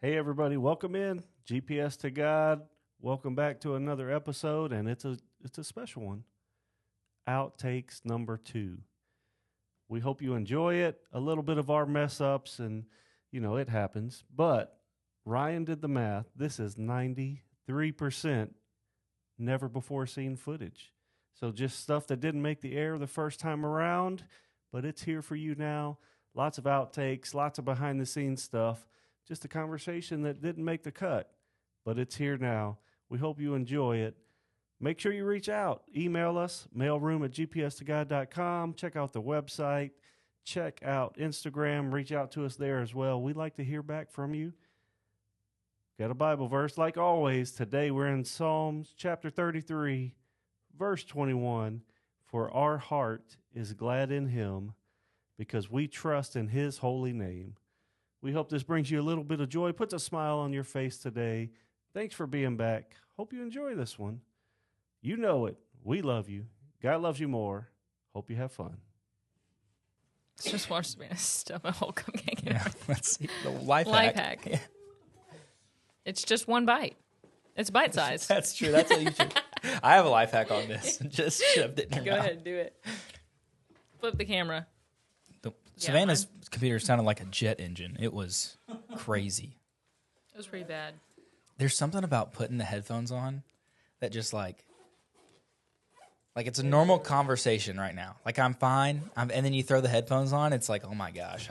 Hey everybody, welcome in GPS to God. Welcome back to another episode, and it's a special one. Outtakes number 2. We hope you enjoy it. A little bit of our mess ups, and it happens. But Ryan did the math. This is 93% never before seen footage. So just stuff that didn't make the air the first time around, but it's here for you now. Lots of outtakes, lots of behind the scenes stuff. Just a conversation that didn't make the cut, but it's here now. We hope you enjoy it. Make sure you reach out. Email us, mailroom@gpstogod.com. Check out the website. Check out Instagram. Reach out to us there as well. We'd like to hear back from you. Got a Bible verse like always. Today we're in Psalms chapter 33, verse 21. For our heart is glad in him because we trust in his holy name. We hope this brings you a little bit of joy, puts a smile on your face today. Thanks for being back. Hope you enjoy this one. You know it. We love you. God loves you more. Hope you have fun. Let's just watch Savannah stuff a whole cupcake. Yeah, let's see. The life hack. Yeah. It's just one bite. It's bite size. That's true. That's what you should. I have a life hack on this. Just shoved it in your Go mouth. ahead, do it. Flip the camera. Savannah's computer sounded like a jet engine. It was crazy. It was pretty bad. There's something about putting the headphones on that just like it's a normal conversation right now. Like I'm fine, and then you throw the headphones on. It's like, oh my gosh,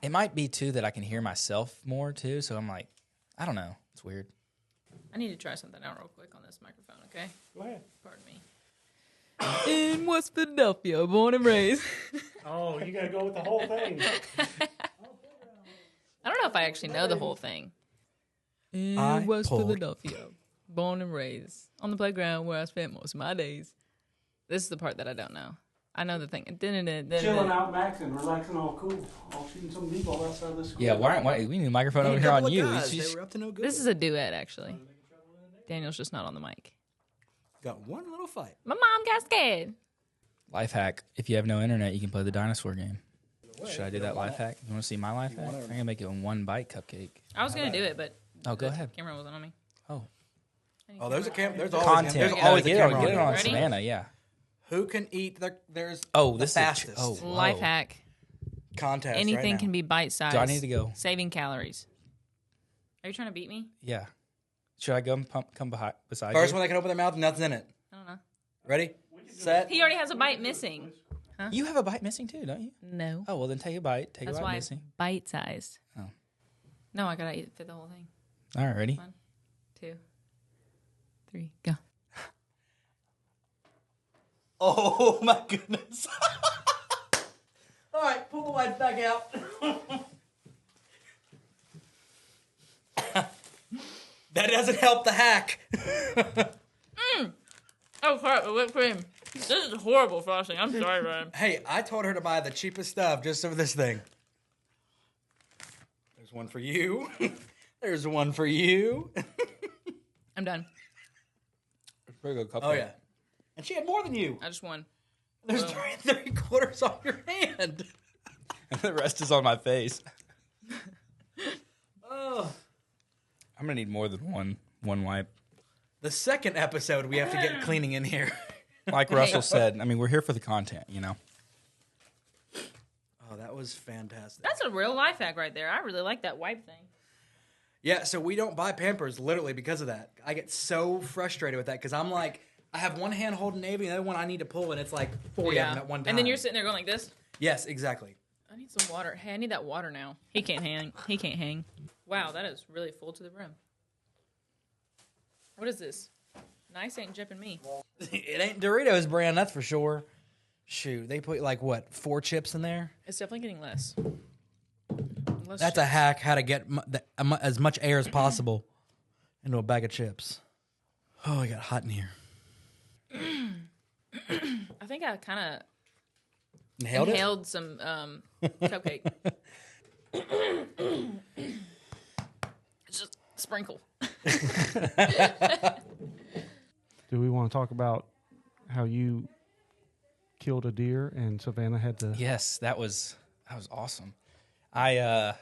it might be too that I can hear myself more too. So I'm like, I don't know. It's weird. I need to try something out real quick on this microphone, okay? Go ahead. Pardon me. In West Philadelphia, born and raised. Oh, you got to go with the whole thing. I don't know if I actually know the whole thing. In West Philadelphia, born and raised. On the playground where I spent most of my days. This is the part that I don't know. I know the thing. Chilling out, maxing, relaxing, all cool. All shooting some b-ball outside the school. Yeah, why we need a microphone over here on you. They were up to no good. This is a duet, actually. Daniel's just not on the mic. Got one little fight. My mom got scared. Life hack. If you have no internet, you can play the dinosaur game. Should I do that life hack? You want to see my life hack? I'm going to make it a one-bite cupcake. I was going to do it, but Oh, go ahead. the camera wasn't on me. Oh. Oh, there's a camera. There's always Content. There's Oh, always a get camera it on Ready? Savannah, yeah. Who can eat? There's Oh, the this fastest is... Oh, whoa. Life hack. contest. Anything right can now. be bite-sized. Do I need to go? Saving calories. Are you trying to beat me? Yeah. Should I go and come beside First you? one that can open their mouth, nothing's in it. I don't know. Ready? Set. He already has a bite missing. You have a bite missing too, don't you? No. Oh, well, then take a bite. Take That's a bite why missing. it's bite-sized. Oh. No, I got to eat fit the whole thing. All right, ready? 1, 2, 3, go. Oh my goodness! All right, pull the lights back out. That doesn't help the hack. Oh, crap, the whipped cream. This is horrible frosting. I'm sorry, Ryan. Hey, I told her to buy the cheapest stuff just for this thing. There's one for you. There's one for you. I'm done. It's pretty good cupcake. Oh yeah, and she had more than you. I just won. There's Boom. three quarters on your hand. And the rest is on my face. Oh. I'm going to need more than one wipe. The second episode, we have to get cleaning in here. Like Russell said, I mean, we're here for the content, you know? Oh, that was fantastic. That's a real life hack right there. I really like that wipe thing. Yeah, so we don't buy Pampers literally because of that. I get so frustrated with that because I'm like, I have one hand holding Navy and the other one I need to pull, and it's like 40 of them at one time. And then you're sitting there going like this. Yes, exactly. I need some water. Hey, I need that water now. He can't hang. He can't hang. Wow, that is really full to the brim. What is this? Nice ain't jipping me. It ain't Doritos brand, that's for sure. Shoot, they put like, what, 4 chips in there? It's definitely getting less. That's a hack, how to get as much air as possible into a bag of chips. Oh, it got hot in here. I think I kind of Inhaled some cupcake. It's just sprinkle. Do we want to talk about how you killed a deer and Savannah had to... Yes, that was awesome. I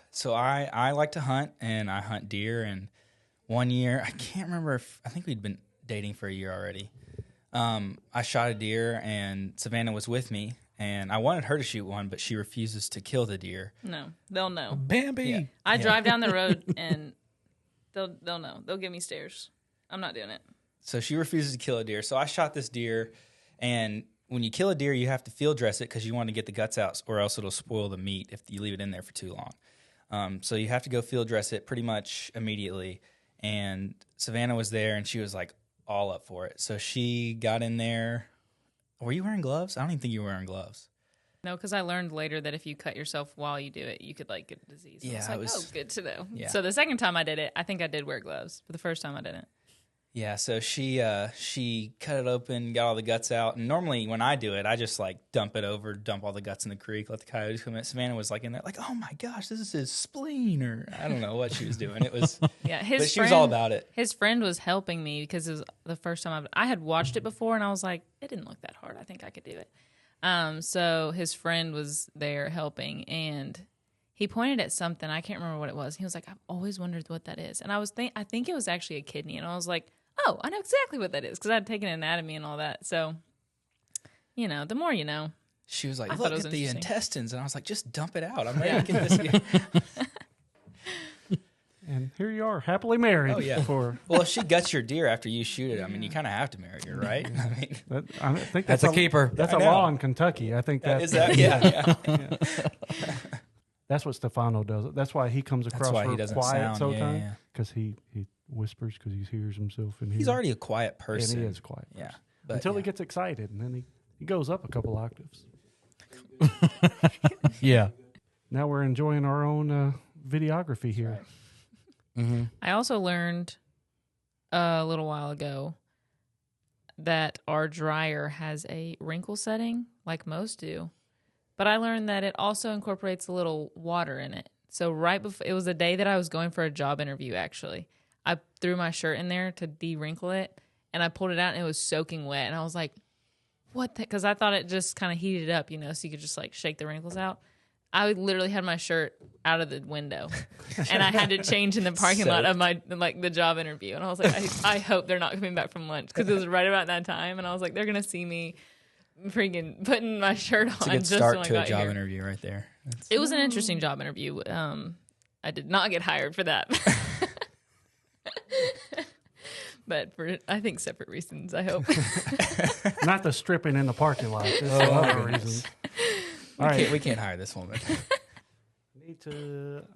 like to hunt, and I hunt deer. And one year, I can't remember I think we'd been dating for a year already. I shot a deer, and Savannah was with me, and I wanted her to shoot one, but she refuses to kill the deer. No, they'll know. Bambi. Yeah. I drive down the road, and they'll know. They'll give me stares. I'm not doing it. So she refuses to kill a deer. So I shot this deer, and when you kill a deer, you have to field dress it because you want to get the guts out, or else it'll spoil the meat if you leave it in there for too long. So you have to go field dress it pretty much immediately. And Savannah was there, and she was like all up for it. So she got in there. Were you wearing gloves? I don't even think you were wearing gloves. No, because I learned later that if you cut yourself while you do it, you could like get a disease. Yeah, I was like, good to know. Yeah. So the second time I did it, I think I did wear gloves, but the first time I didn't. Yeah, so she cut it open, got all the guts out, and normally when I do it, I just like dump all the guts in the creek, let the coyotes come in. Savannah was like in there, like, oh my gosh, this is his spleen, or I don't know what she was doing. It was, yeah, but she was all about it. His friend was helping me because it was the first time I had watched it before, and I was like, it didn't look that hard. I think I could do it. So his friend was there helping, and he pointed at something. I can't remember what it was. He was like, I've always wondered what that is, and I think it was actually a kidney, and I was like, oh, I know exactly what that is because I'd taken anatomy and all that. So, the more you know. She was like, I look thought it at the was intestines. And I was like, just dump it out. I'm ready to get this. And here you are, happily married. Oh, yeah. Well, if she guts your deer after you shoot it, I mean, you kind of have to marry her, right? I think That's a keeper. That's a law in Kentucky. I think that is that. Yeah. That's what Stefano does. That's why he comes across why he real doesn't quiet sound. sometimes. Yeah. Because he whispers because he hears himself. And He's already a quiet person. And he is a quiet person. Yeah. But, until he gets excited, and then he goes up a couple octaves. Yeah. Now we're enjoying our own videography here. Right. Mm-hmm. I also learned a little while ago that our dryer has a wrinkle setting, like most do. But I learned that it also incorporates a little water in it. So right before, it was the day that I was going for a job interview, actually. I threw my shirt in there to de-wrinkle it, and I pulled it out, and it was soaking wet. And I was like, what? Because I thought it just kind of heated up, so you could just like shake the wrinkles out. I literally had my shirt out of the window, and I had to change in the parking lot of my the job interview. And I was like, I hope they're not coming back from lunch because it was right about that time. And I was like, they're gonna see me freaking putting my shirt on. It's a good just start when to I a got job here. interview right there. It was an interesting job interview. I did not get hired for that. But for, I think, separate reasons, I hope. Not the stripping in the parking lot. There's other reasons. All right. We can't hire this woman.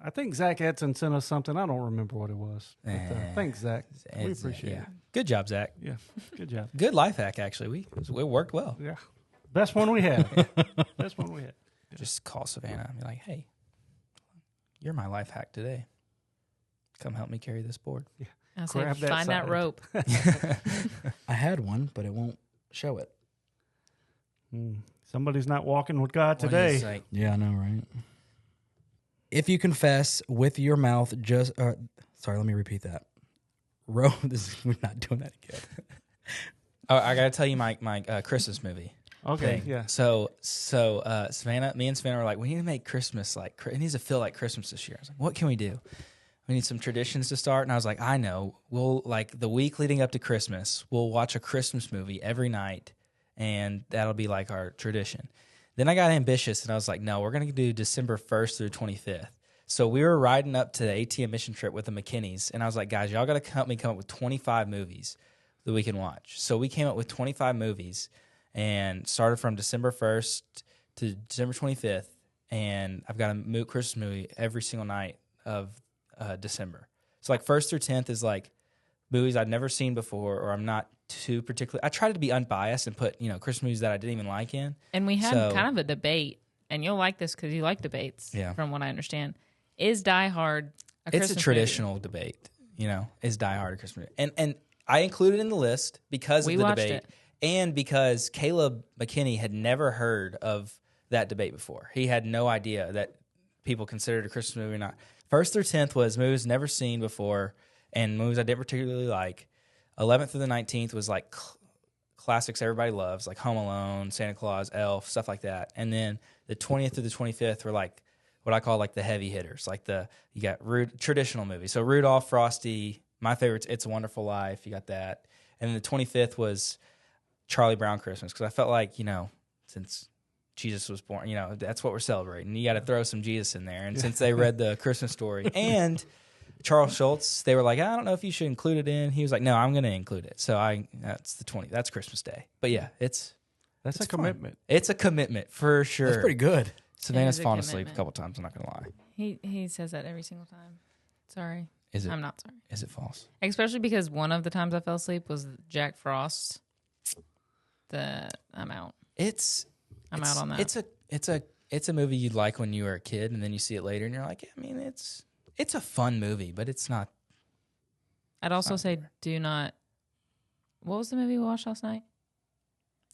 I think Zach Edson sent us something. I don't remember what it was. But, thanks, Zach. We appreciate it. Good job, Zach. Yeah, good job. Good life hack, actually. It worked well. Yeah. Best one we had. Best one we had. Just call Savannah and be like, hey, you're my life hack today. Come help me carry this board. Yeah. I was like, Grab that find that side. rope. I had one, but it won't show it. Somebody's not walking with God What is, today. like, Yeah, I know, right? If you confess with your mouth, just sorry, let me repeat that. We're not doing that again. oh, I got to tell you my Christmas movie. Okay, thing. yeah. So Savannah, me and Savannah were like, we need to make Christmas it needs to feel like Christmas this year. I was like, what can we do? We need some traditions to start. And I was like, I know. We'll, like, the week leading up to Christmas, we'll watch a Christmas movie every night, and that'll be like our tradition. Then I got ambitious, and I was like, no, we're going to do December 1st through 25th. So we were riding up to the ATM mission trip with the McKinneys, and I was like, guys, y'all got to help me come up with 25 movies that we can watch. So we came up with 25 movies and started from December 1st to December 25th, and I've got a Christmas movie every single night of December. So like 1st through 10th is like movies I'd never seen before, or I'm not too particular. I try to be unbiased and put Christmas movies that I didn't even like in. And we had kind of a debate, and you'll like this because you like debates, from what I understand. Is Die Hard a Christmas It's a traditional debate, is Die Hard a Christmas movie? And I included it in the list because of the debate. It. And because Caleb McKinney had never heard of that debate before. He had no idea that people considered a Christmas movie or not. 1st through 10th was movies never seen before and movies I didn't particularly like. 11th through the 19th was like classics everybody loves, like Home Alone, Santa Claus, Elf, stuff like that. And then the 20th through the 25th were like what I call like the heavy hitters. Like you got traditional movies. So Rudolph, Frosty. My favorite's It's a Wonderful Life. You got that. And then the 25th was Charlie Brown Christmas, because I felt like, since Jesus was born, that's what we're celebrating. You got to throw some Jesus in there. And since they read the Christmas story and Charles Schultz, they were like, I don't know if you should include it in. He was like, no, I'm going to include it. So that's Christmas Day. But yeah, that's a commitment. It's a commitment for sure. That's pretty good. Savannah's fallen asleep a couple times. I'm not going to lie. He says that every single time. Sorry. Is it? I'm not sorry. Is it false? Especially because one of the times I fell asleep was Jack Frost. I'm out. I'm out on that. It's a movie you'd like when you were a kid, and then you see it later, and you're like, I mean, it's a fun movie, but it's not. I'd also say do not. What was the movie we watched last night?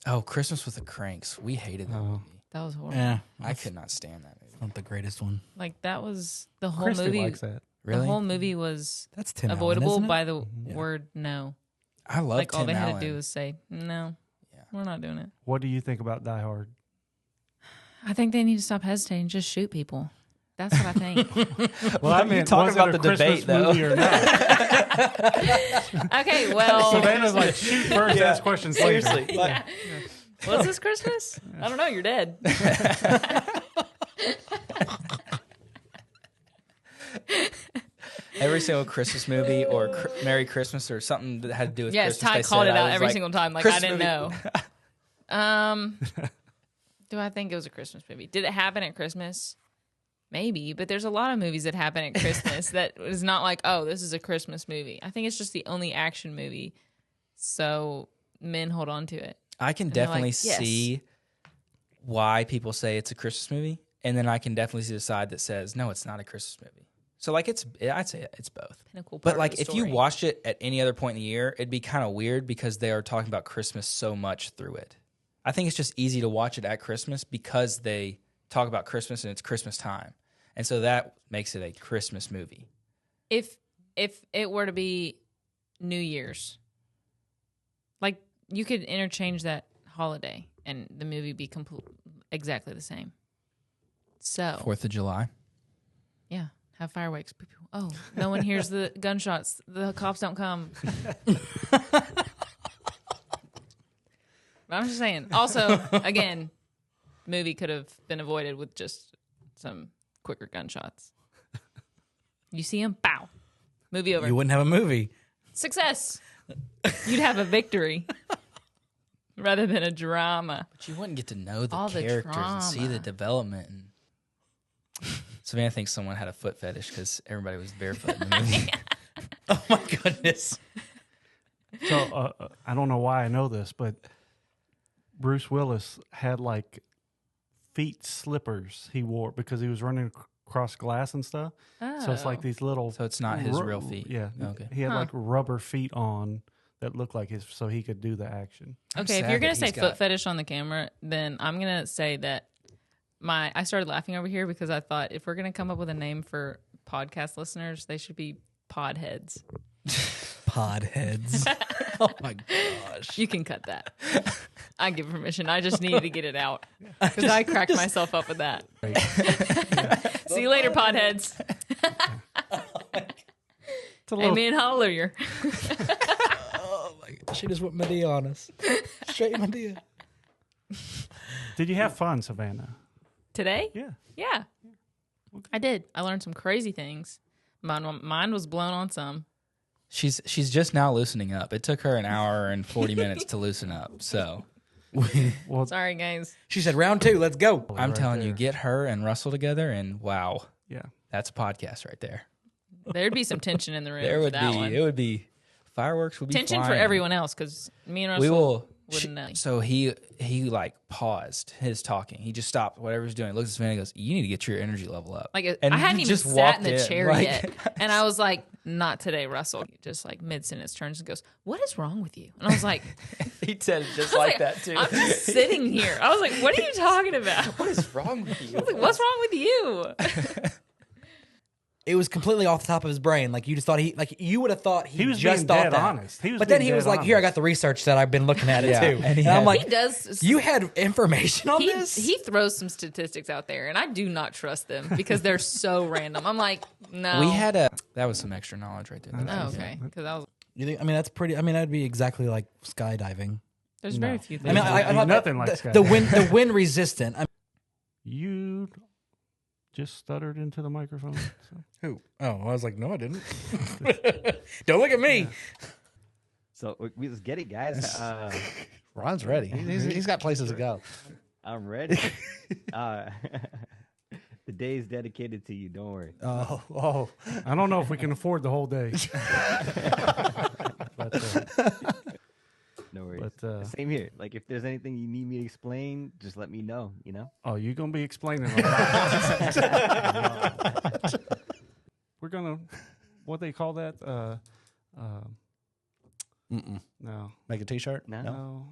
Oh, Christmas with the Cranks. We hated that movie. That was horrible. Yeah, I could not stand that movie. Not the greatest one. Like that was the whole Christy movie. likes that. Really? The whole movie was That's Tim avoidable Allen, isn't it? by the word no. I love Like Tim all they Allen. had to do was say no. Yeah. We're not doing it. What do you think about Die Hard? I think they need to stop hesitating. Just shoot people. That's what I think. Well, I mean, talking about the Christmas debate, though. movie or not? Okay, well, Savannah's like, shoot first, ask questions later. Seriously. Like, what's this Christmas? I don't know. You're dead. every single Christmas movie or Merry Christmas or something that had to do with Yes, Christmas. Ty called it out every single time. Like I Christmas didn't movie. know. Do I think it was a Christmas movie? Did it happen at Christmas? Maybe, but there's a lot of movies that happen at Christmas that is not like, oh, this is a Christmas movie. I think it's just the only action movie, so men hold on to it. I can And they're definitely like, yes. see why people say it's a Christmas movie, and then I can definitely see the side that says, no, it's not a Christmas movie. So, like, I'd say it's both. Pinnacle part But, of like, the if you story. watched it at any other point in the year, it'd be kind of weird because they are talking about Christmas so much through it. I think it's just easy to watch it at Christmas because they talk about Christmas and it's Christmas time. And so that makes it a Christmas movie. if it were to be New Year's, like you could interchange that holiday and the movie be exactly the same. So 4th of July. yeah, have fireworks. Oh, no one hears the gunshots. The cops don't come. But I'm just saying. Also, again, movie could have been avoided with just some quicker gunshots. You see them, pow. Movie over. You wouldn't have a movie. Success. You'd have a victory rather than a drama. But you wouldn't get to know the All the characters and see the trauma. development. And Savannah thinks someone had a foot fetish because everybody was barefoot in the movie. Oh my goodness. So I don't know why I know this, but Bruce Willis had like feet slippers he wore because he was running across glass and stuff. Oh. So it's like these little. So it's not his real feet. Yeah. Okay. He had like rubber feet on that looked like his, so he could do the action. I'm Okay, if sad you're that going to say he's foot got- fetish on the camera, then I'm going to say that I started laughing over here because I thought if we're going to come up with a name for podcast listeners, they should be podheads. Podheads. Oh my gosh. You can cut that. I give permission. I just needed to get it out because I cracked myself up with that. See you later, podheads. It's a little, Amen. Hallelujah. Oh my gosh. She just went Medea on us. Straight Medea. Did you have fun, Savannah? Today? Yeah. Yeah. I did. I learned some crazy things. Mine was blown on some. She's just now loosening up. It took her an hour and 40 minutes to loosen up. So Well, Sorry, guys. She said, round 2, let's go. I'm right telling you, there. get her and Russell together, and wow, yeah. that's a podcast right there. There'd be some tension in the room. There for would that be. one. It would be fireworks. Would be Tension for flying. everyone else because me and Russell We will. wouldn't know. So he like paused his talking. He just stopped whatever he was doing. Looks at Savannah and goes, "You need to get your energy level up." Like And I hadn't he even just sat walked in the in, chair like- yet, and I was like, "Not today, Russell." Just like mid sentence turns and goes, "What is wrong with you?" And I was like, he said it just I was like that too. I'm just sitting here. I was like, "What are you talking about?" What is wrong with you? I was like, "What's wrong with you?" it was completely off the top of his brain. Like you just thought you would have thought he was just being thought dead that. honest. He was but then being he was dead like, "Here, I honest. got the research that I've been looking at it Yeah, too." and I'm like, He does. "You had information on this?" He throws some statistics out there, and I do not trust them because they're so random. I'm like, no. We had that was some extra knowledge right there. Oh, okay. Because I was. You think? I mean, that's pretty. I mean, that'd be exactly like skydiving. There's very few I things. mean, I thought nothing like the skydiving. wind resistant. You just stuttered into the microphone. So. Who? Oh, I was like, no, I didn't. Don't look at me. So we just get it, guys. Ron's ready. He's got places to go. I'm ready. The day is dedicated to you. Don't worry. Oh. I don't know if we can afford the whole day. No worries. But, same here. Like if there's anything you need me to explain, just let me know. You know. oh, you're gonna be explaining a lot. We're gonna, what they call that? No, Make a T-shirt? No.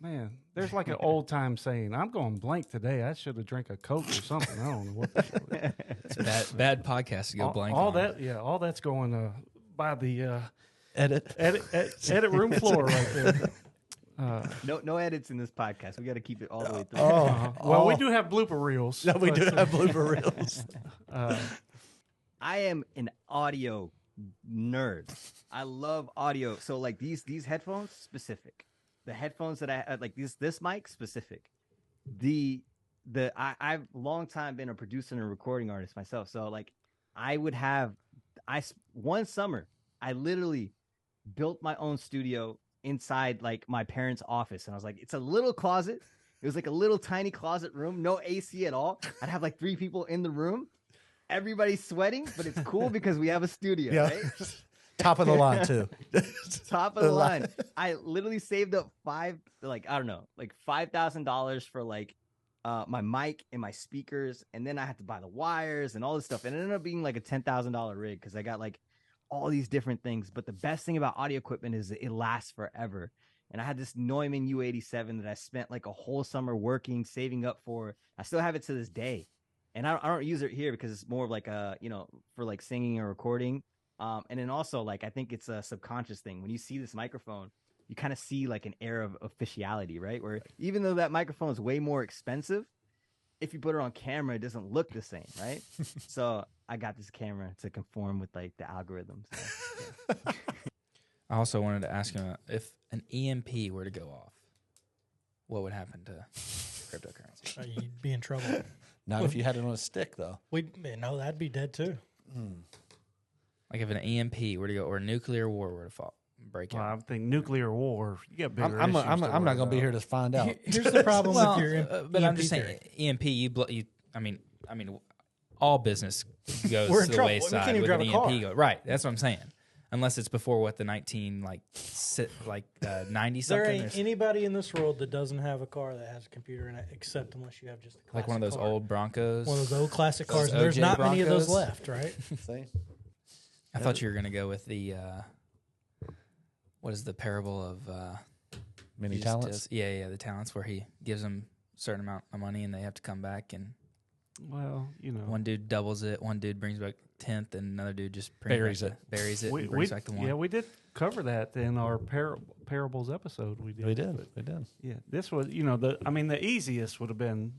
man. There's like an old time saying. I'm going blank today. I should have drank a Coke or something. I don't know what. It's bad podcast to go blank. All on. that, yeah, all that's going by the Edit. edit room floor right there. No edits in this podcast. We got to keep it all the way through. Well, we do have blooper reels. No, we do have blooper reels. I am an audio nerd. I love audio. So like these headphones specific. The headphones that I like this mic specific. I've long time been a producer and a recording artist myself. So like one summer I literally built my own studio inside like my parents' office, and I was like, it's a little closet. It was like a little tiny closet room, no AC at all. I'd have like 3 people in the room. Everybody's sweating, but it's cool because we have a studio, right? Top of the line too. Top of the line. I literally saved up $5,000 for like my mic and my speakers, and then I had to buy the wires and all this stuff. And it ended up being like a $10,000 rig because I got like all these different things. But the best thing about audio equipment is it lasts forever. And I had this Neumann U87 that I spent like a whole summer working, saving up for. I still have it to this day. And I don't use it here because it's more of like for like singing and recording. And then also like, I think it's a subconscious thing. When you see this microphone, you kind of see like an air of officiality, right? Where even though that microphone is way more expensive, if you put it on camera, it doesn't look the same, right? So I got this camera to conform with like the algorithms. So, yeah. I also wanted to ask him if an EMP were to go off, what would happen to cryptocurrency? You'd be in trouble. Not if you had it on a stick, though. No, that'd be dead too. Like if an EMP were to go, or a nuclear war were to break Well, out. I think nuclear war. You got bigger I'm issues. not going to be here to find out. Here's the problem Well, with your but I'm EMP just saying, theory. EMP. I mean, all business goes We're in to the trouble. We wayside can't even with drive an a EMP. car. Right, that's what I'm saying. Unless it's before what the 90 There something, ain't anybody in this world that doesn't have a car that has a computer in it, except unless you have just a classic like one of those car. old Broncos. One of those old classic Those cars. And there's OJ not many of those Broncos. left, right? See? I thought you were gonna go with the what is the parable of Many just talents. yeah, the talents where he gives them a certain amount of money and they have to come back, and Well, one dude doubles it, one dude brings back 10th, and another dude just Buries buries it, and we brings back the one. yeah, we did cover that in our parables episode. We did. We did. We did. Yeah, this was the easiest would have been,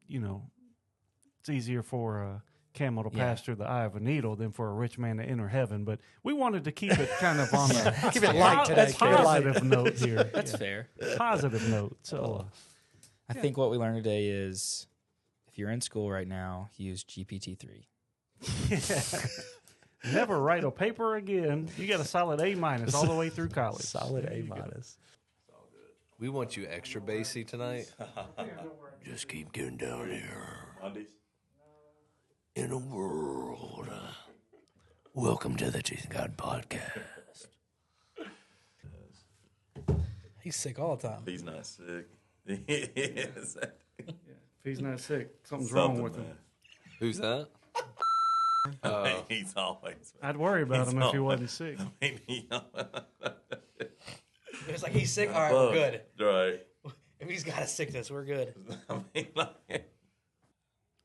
it's easier for a camel to pass through the eye of a needle than for a rich man to enter heaven. But we wanted to keep it kind of on a Keep it light today. Keep it light. positive note here. That's fair. Positive note. So I think what we learned today is if you're in school right now, use GPT-3. never write a paper again. You got a solid A- all the way through college. Solid There you A-. go. We want you extra bassy tonight. Just keep getting down here. In a world. Welcome to the Cheese God Podcast. He's sick all the time. He's not sick. Yes. If he's not sick, something's wrong with him. Who's that? He's always. I'd worry about him if he wasn't always- sick. Maybe. It's like he's sick. All right, we're good. Right. If he's got a sickness, we're good. I mean, like,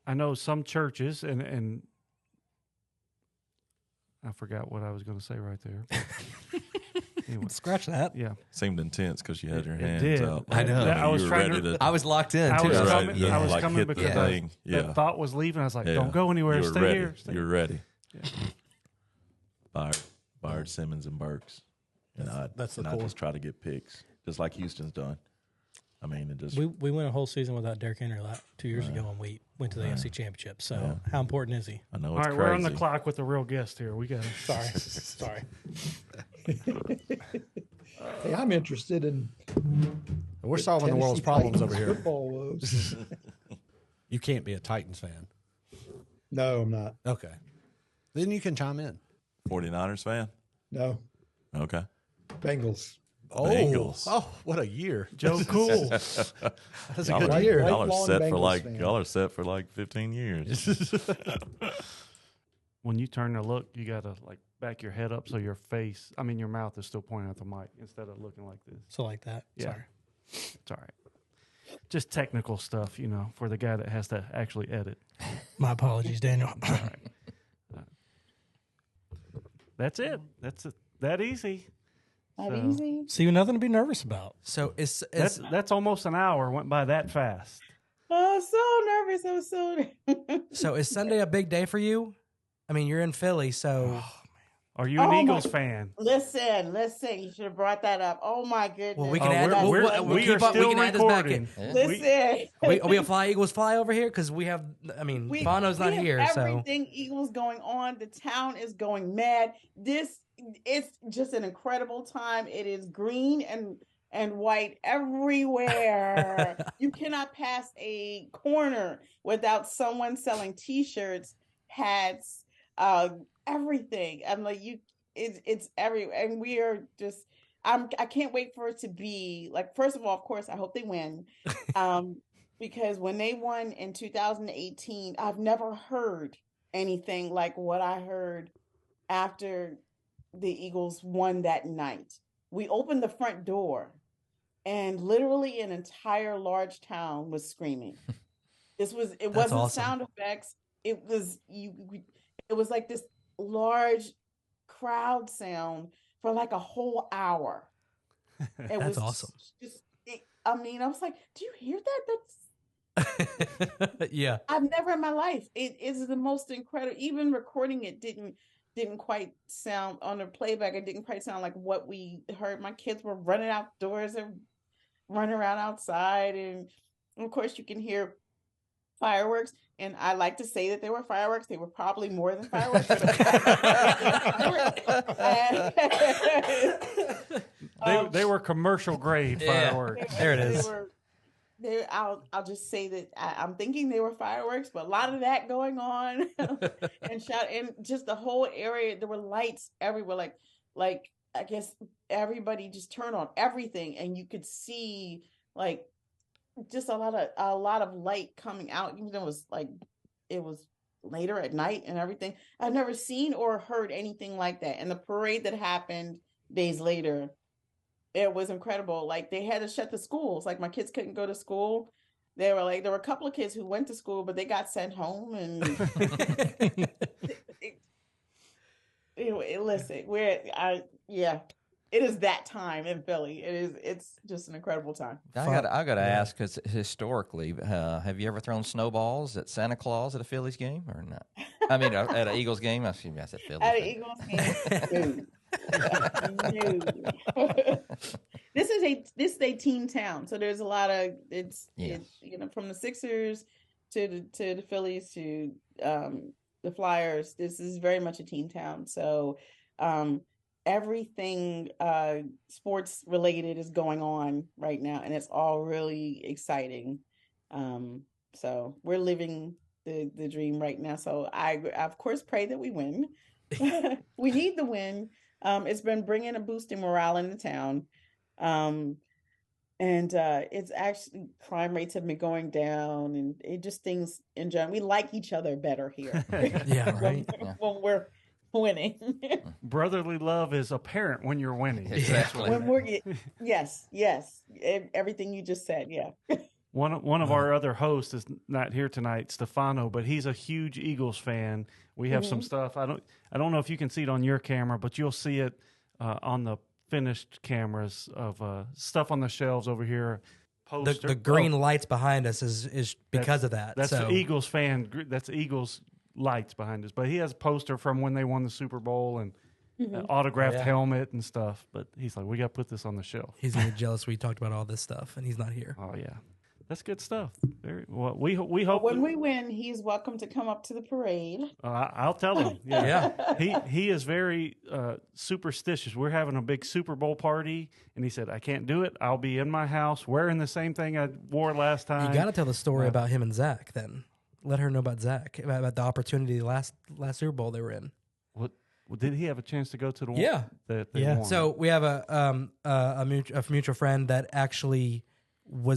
I know some churches, and I forgot what I was going to say right there. Anyway, Scratch that. yeah. Seemed intense because you had your It hands did. up. I know. I was you were trying ready to- to. I was locked in I too. was Yeah, coming. right. I was Like coming hit the because thing. that Yeah. thought was leaving. I was like, Yeah. "Don't go anywhere. You were Stay ready. here." Stay You were here. ready. Yeah. Fired Simmons and Burks. And That's the I core. just try to get picks, just like Houston's done. I mean, it just We went a whole season without Derrick Henry 2 years ago when we went to the NFC Championship. So how important is he? I know All it's right, crazy. we're on the clock with the real guest here. We got Sorry. Hey, I'm interested in We're solving the world's Tennessee problems Titans over here. football woes. You can't be a Titans fan. No, I'm not. Okay. Then you can chime in. 49ers fan? No, Okay. Bengals. Bengals. Oh, what a year. Joe Cool. That's a Y'all good are, year. y'all are Lifelong set for Bengals like fan. y'all are set for like 15 years. When you turn to look, you got to like back your head up so your your mouth is still pointing at the mic instead of looking like this. So like that. Yeah. Sorry. It's all right. Just technical stuff, for the guy that has to actually edit. My apologies, Daniel. That's it. That's it. That easy. Not So, easy. See, nothing to be nervous about. So it's That's almost an hour. Went by that fast. Oh, so nervous. I'm so so is Sunday a big day for you? I mean, you're in Philly, so Are you an Oh, my- Eagles fan? Listen. You should have brought that up. Oh my goodness. well, we can add. we're- We'll we keep are up. We still can add this back in. recording. Listen. Are we a fly Eagles fly over here? Because we have. I mean, Bono's not we have here, so everything Eagles going on. The town is going mad. It's just an incredible time. It is green and white everywhere. You cannot pass a corner without someone selling T-shirts, hats, everything. I'm like, it's everywhere, and we are just. I can't wait for it to be like. First of all, of course, I hope they win, because when they won in 2018, I've never heard anything like what I heard after the Eagles won that night. We opened the front door, and literally an entire large town was screaming. It wasn't awesome. sound effects. It was It was like this large crowd sound for like a whole hour. It That's was awesome. I was like, do you hear that? That's yeah. I've never in my life. It is the most incredible. Even recording it didn't quite sound on the playback. It didn't quite sound like what we heard. My kids were running outdoors and running around outside, and of course you can hear fireworks. And I like to say that they were fireworks. They were probably more than fireworks. They were commercial grade Yeah. fireworks. There it is. I'll just say that I'm thinking they were fireworks, but a lot of that going on, and just the whole area. There were lights everywhere, like I guess everybody just turned on everything, and you could see like just a lot of light coming out. Even though it was later at night and everything. I've never seen or heard anything like that. And the parade that happened days later, it was incredible. Like they had to shut the schools. Like my kids couldn't go to school. There were a couple of kids who went to school, but they got sent home. And listen, it is that time in Philly. It's just an incredible time. I got to ask, because historically, have you ever thrown snowballs at Santa Claus at a Phillies game or not? I mean, at an Eagles game. I said Phillies. At an Eagles game. No. This is a team town, so there's a lot of it's from the Sixers to the Phillies to the Flyers. This is very much a team town. So everything sports related is going on right now, and it's all really exciting. So we're living the dream right now. So I of course pray that we win. We need the win. It's been bringing a boost in morale in the town. And it's actually crime rates have been going down, and it just things in general. We like each other better here. Yeah, right. when we're winning. Brotherly love is apparent when you're winning. Exactly. When yes, everything you just said. Yeah. One of our other hosts is not here tonight, Stefano, but he's a huge Eagles fan. We have some stuff. I don't know if you can see it on your camera, but you'll see it on the finished cameras of stuff on the shelves over here. Poster. The green lights behind us is because of that. That's so. the Eagles fan. That's Eagles lights behind us. But he has a poster from when they won the Super Bowl and an autographed helmet and stuff. But he's like, we got to put this on the shelf. He's gonna be jealous we talked about all this stuff and he's not here. Oh yeah, that's good stuff. Very well. We hope when we win, he's welcome to come up to the parade. I'll tell him. Yeah. He is very superstitious. We're having a big Super Bowl party, and he said, "I can't do it. I'll be in my house wearing the same thing I wore last time." You got to tell the story about him and Zach. Then let her know about Zach, about the opportunity last Super Bowl they were in. What did he have a chance to go to the one? Yeah, that they won? So we have a mutual friend that actually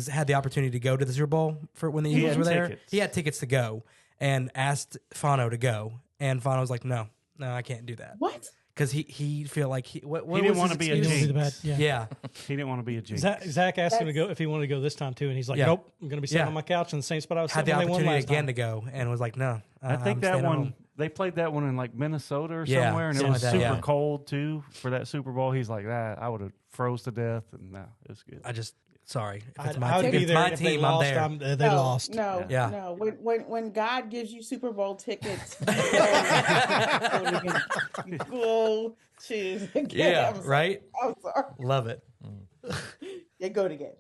had the opportunity to go to the Super Bowl for when the Eagles were there. He had tickets to go and asked Fano to go, and Fano was like, "No, I can't do that." What? Because he feel like he didn't want to be a jinx. Yeah, he didn't want to be a jinx. Zach asked him to go if he wanted to go this time too, and he's like, "Nope, I'm going to be sitting on my couch in the same spot I was had sitting the when they won opportunity last again time." to go, and was like, "No." I think that one they played that one in like Minnesota or somewhere, and it was super cold too for that Super Bowl. He's like, "That I would have froze to death," and no, it was good. Sorry. If it's my team, I'm there. They lost. No. When God gives you Super Bowl tickets, go to the game. Yeah, right? I'm sorry. Love it. They go to game.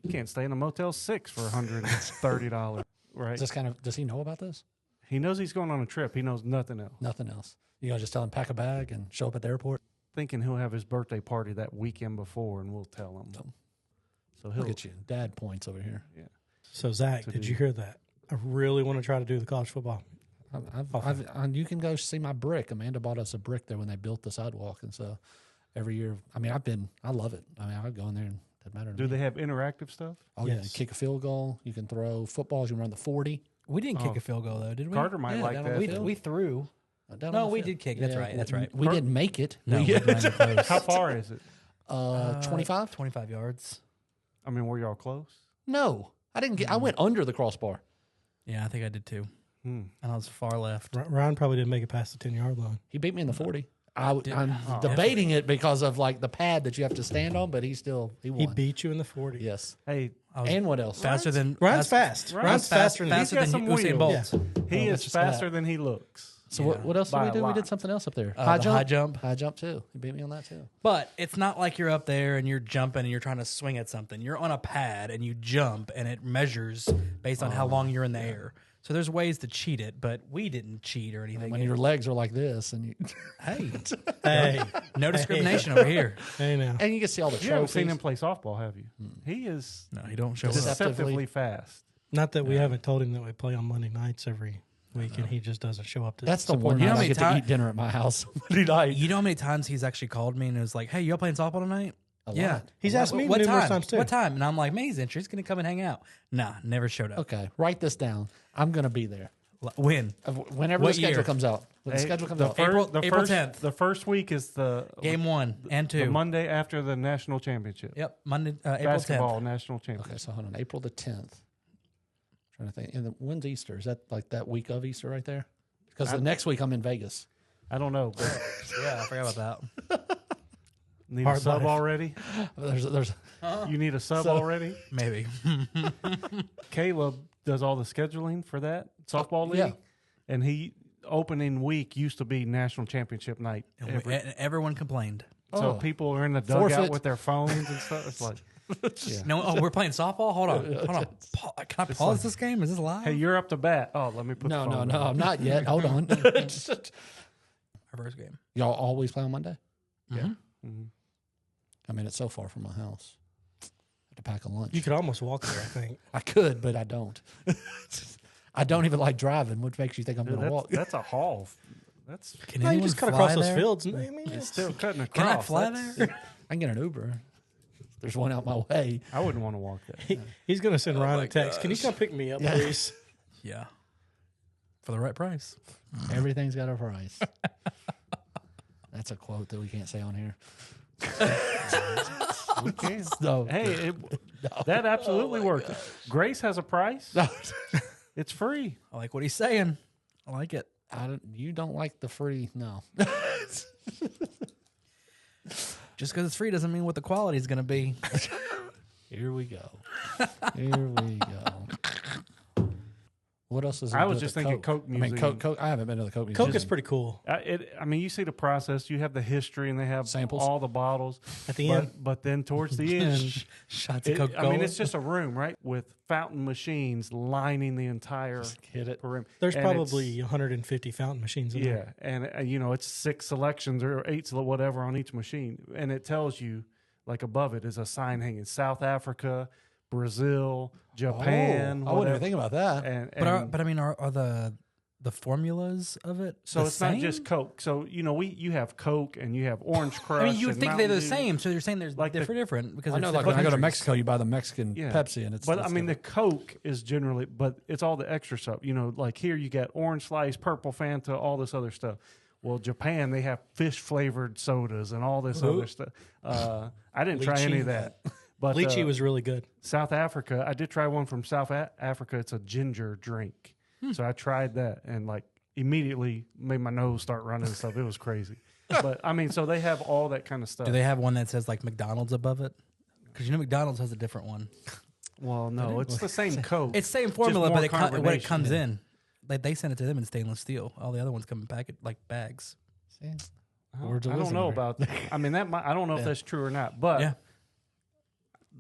You can't stay in a Motel 6 for $130, right? Does he know about this? He knows he's going on a trip. He knows nothing else. Nothing else. You gonna just tell him pack a bag and show up at the airport? Thinking he'll have his birthday party that weekend before, and we'll tell him. So he'll look at you, dad points over here. Yeah. So Zach, did you hear that? I really want to try to do the college football. You can go see my brick. Amanda bought us a brick there when they built the sidewalk, and so every year, I love it. I go in there and it doesn't matter to me. Do they have interactive stuff? Oh yes. Yeah, you kick a field goal. You can throw footballs. You can run the 40. We didn't kick a field goal though, did we? Carter might like that. We threw. No, we did kick. That's right. That's right. We didn't make it. No, how far is it? 25. 25 yards. I mean, were y'all close? No, I didn't get. I went under the crossbar. Yeah, I think I did too. And I was far left. Ryan probably didn't make it past the 10-yard line. He beat me in the 40. I'm debating it because of like the pad that you have to stand on, but he won. He beat you in the 40. Yes. Hey, and what else? Faster than Ryan's fast. Ryan's faster than Usain Bolt. Yeah. He is faster than he looks. So what else did we do? We did something else up there. High jump. High jump too. He beat me on that too. But it's not like you're up there and you're jumping and you're trying to swing at something. You're on a pad and you jump and it measures based on how long you're in the air. So there's ways to cheat it, but we didn't cheat or anything. When your legs are like this and you hey, no discrimination over here. Hey now. And you can see all the trophies. You haven't seen him play softball, have you? He is he don't show deceptively fast. Not that we haven't told him that we play on Monday nights every week, and he just doesn't show up. That's the one. I get to eat dinner at my house Monday night. You know how many times he's actually called me and was like, "Hey, you all playing softball tonight?" He's asked me what numerous time? times too. What time? And I'm like, man, he's interested. He's going to come and hang out. Nah, never showed up. Okay, write this down. I'm going to be there. When? Whenever the schedule comes out. When the schedule comes out. April 10th. The first week is the game 1 and 2. The Monday after the national championship. Yep, Monday, April 10th. Basketball national championship. Okay, so hold on. April the 10th. Trying to think. And when's Easter? Is that like that week of Easter right there? Because the next week I'm in Vegas. I don't know. But yeah, I forgot about that. Need a sub already? There's You need a sub already? Maybe. Caleb does all the scheduling for that softball league. And opening week used to be national championship night. And everyone complained. So people are in the dugout with their phones and stuff. It's like, No, we're playing softball? Hold on. Can I pause this game? Is this live? hey, you're up to bat. Oh, let me put the phone No, I'm not yet. Hold on. Our first game. Y'all always play on Monday? Yeah. Mm-hmm. I mean, it's so far from my house. I have to pack a lunch. You could almost walk there, I think. I could, but I don't. I don't even like driving. What makes you think I'm going to walk? That's a haul. Can you just cut across those fields. I mean, it's still cutting across. Can I fly there? I can get an Uber. There's one out my way. I wouldn't want to walk that. He's going to send Ryan a text. Can you come pick me up, please? Yeah. For the right price. Everything's got a price. That's a quote that we can't say on here. We can. No. Hey, that absolutely worked. Grace has a price. It's free. I like what he's saying. I like it. You don't like the free? No. Just because it's free doesn't mean what the quality is going to be. Here we go. Here we go. What else is? I was just thinking Coke Museum. I mean, Coke. I haven't been to the Coke Museum. Coke is pretty cool. I mean, you see the process. You have the history, and they have Samples all the bottles at the end. But then towards the end, shots of Coca-Cola. I mean, it's just a room, right, with fountain machines lining the entire perimeter. There's And probably 150 fountain machines in there. and it's 6 selections or 8 whatever on each machine, and it tells you like above it is a sign hanging South Africa, Brazil, Japan. I wouldn't even think about that. But I mean, are the formulas of it? So it's same? not just Coke. So you have Coke and you have Orange Crush. I mean, you would and think Mountain they're the Dew. same. So you're saying there's Like different because I know, it's like when I go to countries. Mexico, you buy the Mexican Pepsi, and it's. But I mean, the Coke is generally, but it's all the extra stuff. Like here you got orange slice, purple Fanta, all this other stuff. Well, Japan, they have fish flavored sodas and all this other stuff. I didn't try any of that. But lychee was really good. South Africa, I did try one from South Africa. It's a ginger drink. So I tried that and like immediately made my nose start running and stuff. It was crazy. But I mean, so they have all that kind of stuff. Do they have one that says like McDonald's above it? Because McDonald's has a different one. Well, no, it's the same Coke. It's the same formula, Just but more when it comes carbonation. in, like they send it to them in stainless steel. All the other ones come in like bags. I don't know about that. I mean, I don't know if that's true or not, but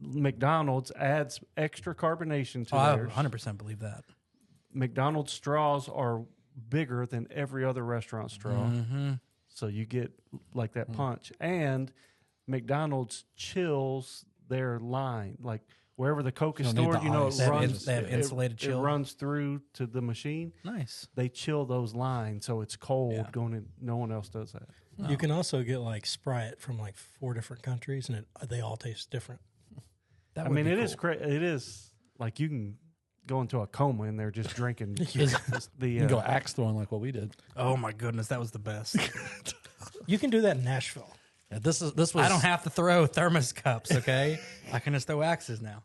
McDonald's adds extra carbonation to theirs. I 100% believe that. McDonald's straws are bigger than every other restaurant straw. So you get like that punch. And McDonald's chills their line. Like wherever the Coke is You don't need stored, the ice. it runs. They have insulated chill. It runs through to the machine. Nice. They chill those lines so it's cold going in. No one else does that. You can also get like Sprite from like 4 different countries, and they all taste different. I mean, it is it is like you can go into a coma and they're just drinking. You can go axe throwing like what we did. Oh my goodness, that was the best. You can do that in Nashville. Yeah, this was. I don't have to throw thermos cups. Okay, I can just throw axes now.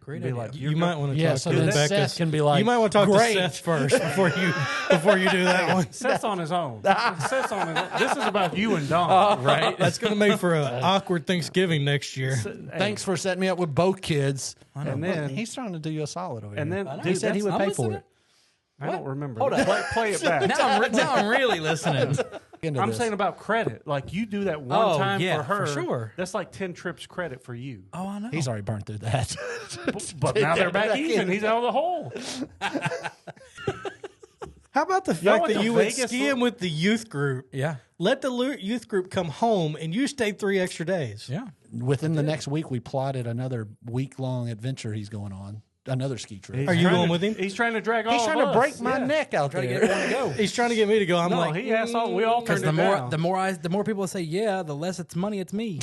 Great idea. Like, you might want to talk so to then Rebecca. Seth can be like, you might want to talk great. to Seth first before you do that one. Seth's on his own. Seth's on his own. This is about you and Don, right? That's going to make for an awkward Thanksgiving next year. Thanks for setting me up with both kids. And then he's trying to do you a solid over and here. then He said he would I'm pay for listening. it. I don't remember. Hold on. Play it back. Now I'm really listening. I'm saying about credit. Like you do that one time for her. for sure. That's like 10 trips credit for you. Oh, I know. He's already burned through that. But now they're back even. He's out of the hole. How about the Y'all fact went that to you went Vegas skiing with the youth group? Yeah. Let the youth group come home, and you stayed 3 extra days. Yeah. Within the next week, we plotted another week-long adventure he's going on. Another ski trip. Are you going with him? He's trying to drag all He's of trying to us. break my Yeah. neck out Trying to there. get everyone to go. He's trying to get me to go. I'm No, like, he asked all. We all Because turned it down. the more people say yeah, the less it's money it's me.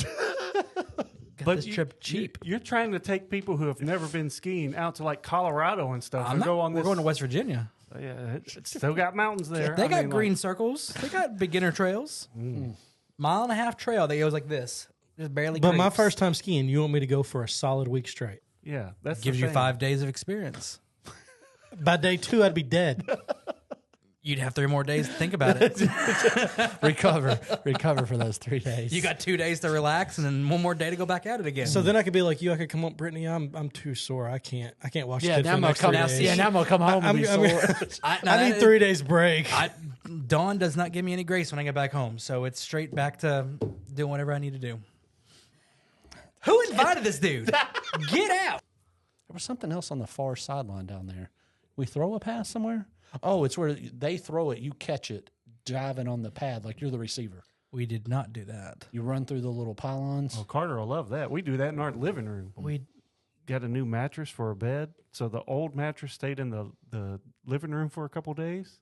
Got this trip cheap. You're trying to take people who have never been skiing out to like Colorado and stuff and go on We're this. going to West Virginia. Yeah, it's still got mountains there. They I got mean, green like, circles. They got beginner trails. Mile and a half trail that goes like this. Just barely. but my creeps. first time skiing, you want me to go for a solid week straight. Yeah, that's gives the you thing. 5 days of experience. By day 2, I'd be dead. You'd have 3 more days to think about it. recover for those 3 days. You got 2 days to relax and then 1 more day to go back at it again. So then I could be like you. I could come up, Brittany. I'm too sore. I can't watch. Yeah, kid now for I'm the gonna next come. 3 Now, days. yeah, now I'm gonna come home and be sore. I need 3 days break. Dawn does not give me any grace when I get back home, so it's straight back to doing whatever I need to do. Who invited this dude? Get out! There was something else on the far sideline down there. We throw a pass somewhere? Oh, it's where they throw it, you catch it, diving on the pad like you're the receiver. We did not do that. You run through the little pylons. Oh, Carter will love that. We do that in our living room. We got a new mattress for a bed, so the old mattress stayed in the living room for a couple days.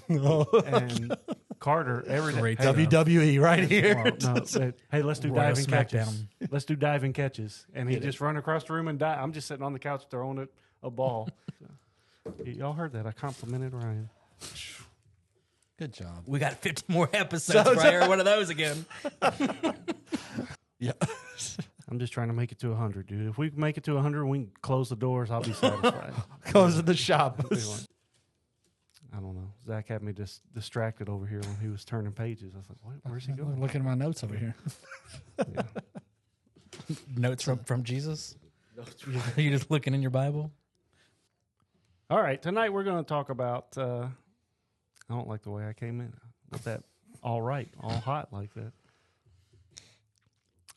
And Carter every day. Great Hey, WWE right here. well, no, said, hey, let's do Royal diving catches. Smackdown. Let's do diving catches. And he just run across the room and dive. I'm just sitting on the couch throwing it a ball. Y'all heard that? I complimented Ryan. Good job. We got 50 more episodes for every one of those again. Yeah. I'm just trying to make it to 100, dude. If we can make it to 100, we can close the doors. I'll be satisfied. Close the shop. I don't know. Zach had me just distracted over here when he was turning pages. I was like, what? Where's he going? Looking at my notes over here. Yeah. Notes from Jesus? You just looking in your Bible? All right. Tonight we're going to talk about, I don't like the way I came in with that all right, all hot like that.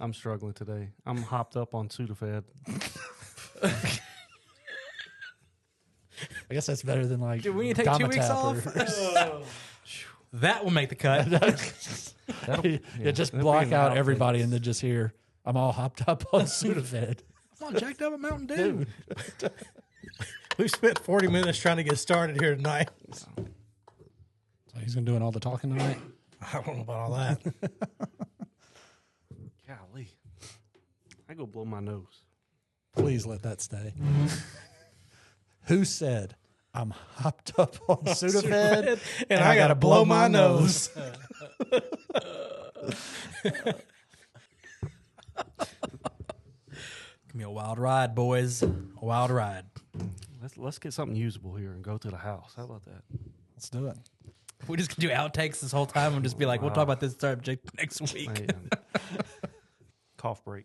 I'm struggling today. I'm hopped up on Sudafed. I guess that's better than like. Dude, we need to take 2 weeks off. That will make the cut. Just block out everybody and then just hear, I'm all hopped up on Sudafed. I'm all jacked up at Mountain Dew. We've spent 40 minutes trying to get started here tonight. So he's going to do all the talking tonight? I don't know about all that. Golly. I go blow my nose. Please let that stay. Who said, I'm hopped up on Sudafed and I got to blow my nose? Give me a wild ride, boys. A wild ride. Let's get something usable here and go to the house. How about that? Let's do it. We just can do outtakes this whole time and just be like, we'll talk about this subject next week. Man. Cough break.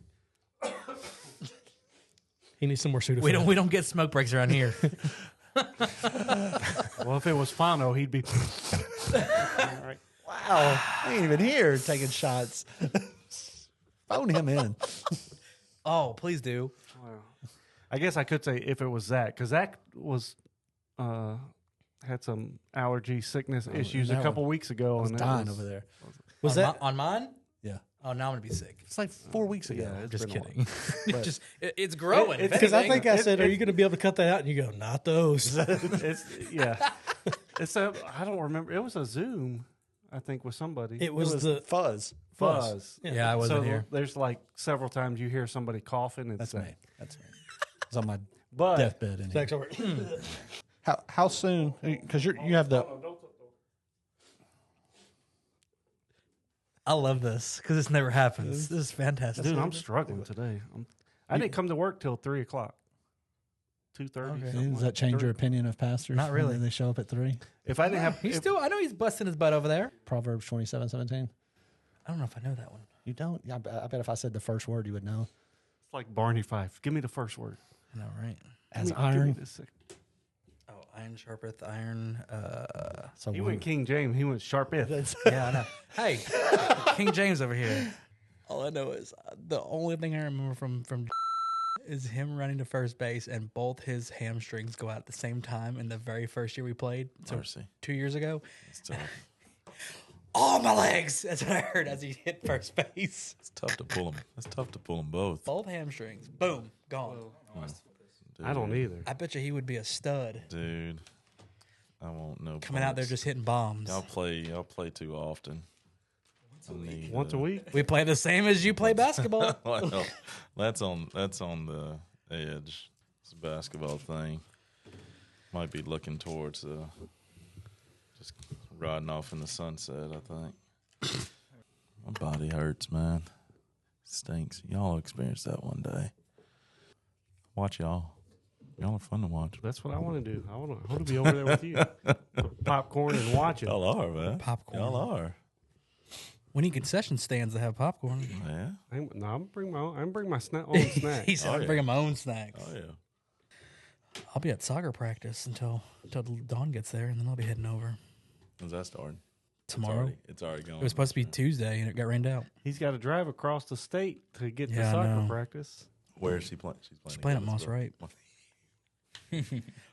He needs some more Sudafed. We don't get smoke breaks around here. Well, if it was Fano, he'd be. All right. Wow. I ain't even here taking shots. Phone him in. Oh, please do. Wow. I guess I could say if it was Zach, because Zach was had some allergy sickness issues a couple weeks ago. I was and dying over there. Was that on mine? Yeah. Oh, now I'm gonna be sick. It's like 4 weeks ago. Yeah, Just been a kidding. It's growing. Because I think I said, "Are you going to be able to cut that out?" And you go, "Not those." Yeah. It's I don't remember. It was a Zoom, I think, with somebody. It was the Fuzz. Yeah, I wasn't here. There's like several times you hear somebody coughing. And That's me. That's me. It's on my But deathbed. In Zach's here. over. How soon? Because you have the. I love this because this never happens. This is fantastic. Dude, I'm struggling today. I didn't come to work till 3:00, 2:30. Does that change your opinion of pastors? Not really. When they show up at 3. If I didn't have, He's still. I know he's busting his butt over there. Proverbs 27:17. I don't know if I know that one. You don't? Yeah, I bet if I said the first word, you would know. it's like Barney Fife. Give me the first word. I know, right? As Give me iron. this second. Oh, iron sharpeth iron. So He went King James. He went sharpeth. Yeah, I know. Hey, King James over here. All I know is the only thing I remember from is him running to first base and both his hamstrings go out at the same time in the very first year we played. So Mercy. 2 years ago. It's tough. All my legs. That's what I heard as he hit first base. It's tough to pull them. It's tough to pull them both. Both hamstrings. Boom. Gone. Dude, I don't either. I bet you he would be a stud. Dude, I won't know. Coming out there just hitting bombs. Y'all play too often. Once a week. We play the same as you play basketball. Well, that's on the edge. It's a basketball thing. Might be looking towards just riding off in the sunset, I think. My body hurts, man. Stinks. Y'all experience that one day. Watch y'all. Y'all are fun to watch. That's what I want to do. I want to be over there with you. Popcorn and watch it. Y'all are, man. Popcorn. Y'all are. We need concession stands that have popcorn. Yeah. I'm gonna bring my own. I'm bring my own snack. He said, I'm bringing my own snacks. Oh, yeah. I'll be at soccer practice until Dawn gets there, and then I'll be heading over. When's that starting? Tomorrow. It's already going. It was supposed to be Tuesday, and it got rained out. He's got to drive across the state to get to Yeah, I soccer know. practice. Where is she playing? She's playing at against Moss Wright.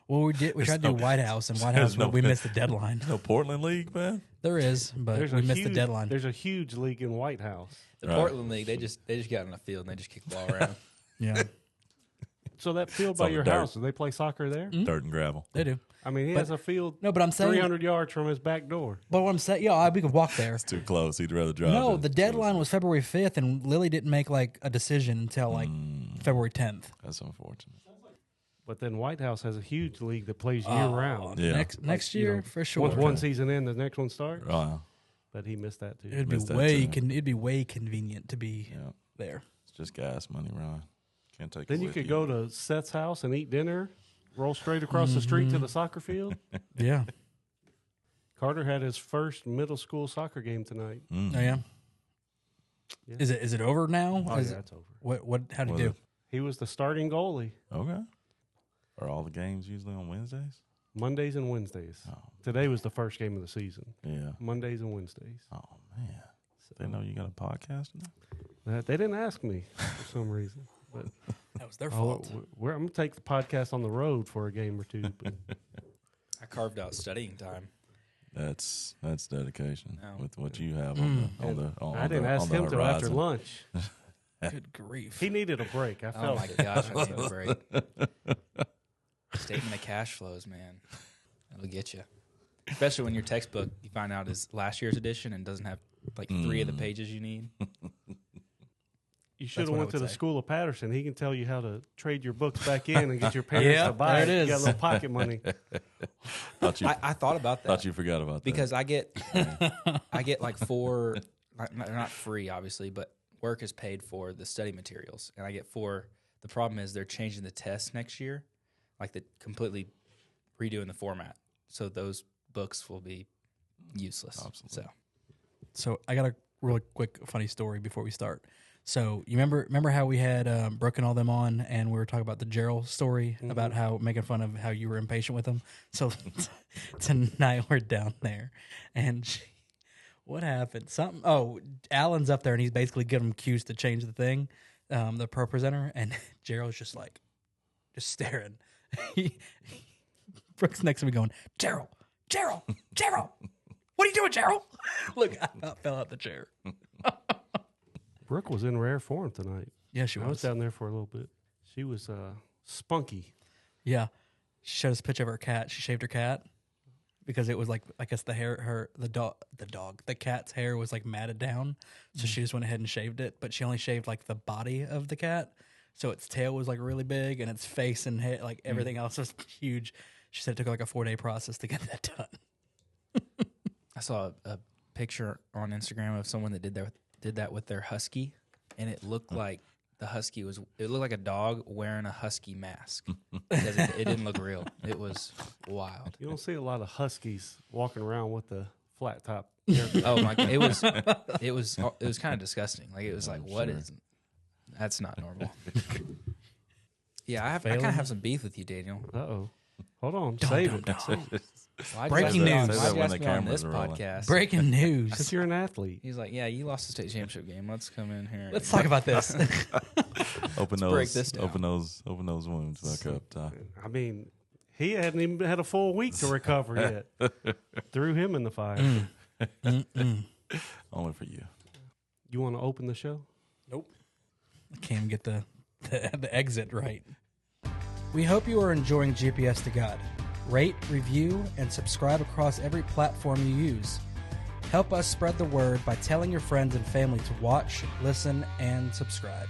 Well, we tried to do White House, and White House, we missed the deadline. No Portland League, man. There is, but we missed the deadline. There's a huge league in White House. The Portland League, they just got on the field and they just kick the ball around. Yeah. So that field It's by on the your dirt. house, do they play soccer there? Dirt and gravel. They do. I mean, he But- has a field. No, but I'm saying 300 yards from his back door. But what I'm saying, we could walk there. It's too close. He'd rather drive. No, it. the deadline was February 5th, and Lily didn't make like a decision until like February 10th. That's unfortunate. But then White House has a huge league that plays year round. Yeah. Next year for sure. Once one season in, the next one starts. Wow. But he missed that too. It'd be way convenient to be there. It's just gas money, Ryan. Can't take. Then it you with could go to Seth's house and eat dinner, roll straight across the street to the soccer field. Yeah. Carter had his first middle school soccer game tonight. Mm. Oh yeah. Yeah. Is it over now? Oh, yeah, it's over. What? How did he do? He was the starting goalie. Okay. Are all the games usually on Wednesdays? Mondays and Wednesdays. Oh. Today was the first game of the season. Yeah. Mondays and Wednesdays. Oh man. So they know you got a podcast now? They didn't ask me for some reason, but that was their fault. I'm gonna take the podcast on the road for a game or two. But I carved out studying time. That's dedication No. with what you have I didn't ask him till after lunch. Good grief. He needed a break. I felt Oh my it. gosh, I need a break. Statement of cash flows, man. That'll get you. Especially when your textbook, you find out, is last year's edition and doesn't have like 3 of the pages you need. You should have what I went to would the say. school of Patterson. He can tell you how to trade your books back in and get your parents Yeah, to buy there it. it You is. got a little pocket money. I thought about that. Thought you forgot about that. Because I get like 4, not free, obviously, but work is paid for the study materials, and I get 4. The problem is they're changing the test next year, like the completely redoing the format, so those books will be useless. Absolutely. So I got a really quick funny story before we start. So you remember how we had Brooke and all them on, and we were talking about the Gerald story about how making fun of how you were impatient with them. So tonight we're down there, and what happened? Alan's up there, and he's basically giving him cues to change the thing, the pro presenter, and Gerald's just staring. Brooke's next to me going, Gerald, what are you doing, Gerald? Look, I about fell out the chair. Brooke was in rare form tonight. Yeah, she I was was. down there for a little bit. She was spunky. Yeah. She showed us a picture of her cat. She shaved her cat because it was like, I guess the cat's hair was like matted down. So she just went ahead and shaved it, but she only shaved like the body of the cat. So its tail was like really big and its face and head, like everything else was huge. She said it took like a 4-day process to get that done. I saw a picture on Instagram of someone that did that with their husky, and it looked like the husky it looked like a dog wearing a husky mask because it didn't look real. It was wild. You don't see a lot of huskies walking around with the flat top. Oh my god, it was kind of disgusting. Like it was like, what is? That's not normal. Yeah, I kind of have some beef with you, Daniel. Uh-oh. Hold on. Save it. Breaking news. Why'd you ask me on this podcast? Breaking news. Because you're an athlete. He's like, yeah, you lost the state championship game. Let's come in here. Let's talk about this. break this down. Open those wounds back up, Ty. I mean, he hadn't even had a full week to recover yet. Threw him in the fire. Only for you. You want to open the show? Nope. I can't even get the exit right. We hope you are enjoying GPS to God. Rate, review, and subscribe across every platform you use. Help us spread the word by telling your friends and family to watch, listen, and subscribe.